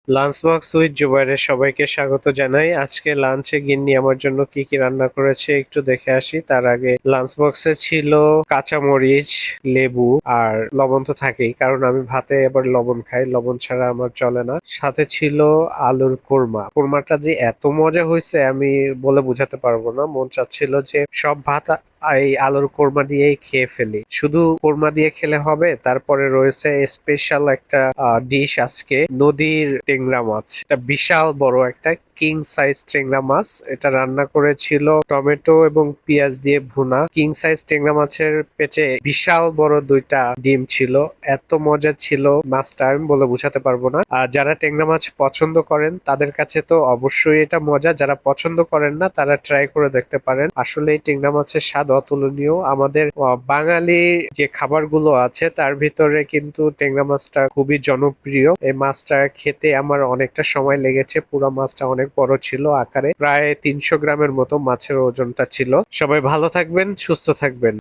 Lunch box with জুবাইরের সবাইকে স্বাগত জানাই। আজকে লাঞ্চে গিন্নি আমার জন্য কি কি রান্না করেছে একটু দেখে আসি। তার আগে লাঞ্চ বক্সে ছিল কাঁচামরিচ, লেবু আর লবণ তো থাকেই, কারণ আমি ভাতে এবার লবণ খাই, লবণ ছাড়া আমার চলে না। সাথে ছিল আলুর কোরমা। কোরমাটা যে এত মজা হয়েছে আমি বলে বোঝাতে পারবো না। মন চাচ্ছিল যে সব ভাত এই আলুর কোরমা দিয়েই খেয়ে ফেলি। শুধু কোরমা দিয়ে খেলে হবে, তারপরে রয়েছে স্পেশাল একটা ডিশ আজকে, নদীর টেংরা মাছ। এটা বিশাল বড় একটা কিং সাইজ টেংরা মাছ। এটা রান্না করেছিল টমেটো এবং পেঁয়াজ দিয়ে ভুনা। কিং সাইজ টেংরা মাছের পেটে বিশাল বড় দুইটা ডিম ছিল। এত মজা ছিল মাছটা আমি বলে বোঝাতে পারবো না। আর যারা টেংরা মাছ পছন্দ করেন তাদের কাছে তো অবশ্যই এটা মজা, যারা পছন্দ করেন না তারা ট্রাই করে দেখতে পারেন। আসলে এই টেংরা মাছের স্বাদ অতুলনীয়। আমাদের বাঙালি যে খাবারগুলো আছে তার ভিতরে কিন্তু টেংরা মাছটা খুবই জনপ্রিয়। এই মাছটা খেতে আমার অনেকটা সময় লেগেছে। পুরো মাছটা অনেক বড় ছিল আকারে, প্রায় 300 গ্রামের মতো মাছের ওজনটা ছিল। সবাই ভালো থাকবেন, সুস্থ থাকবেন।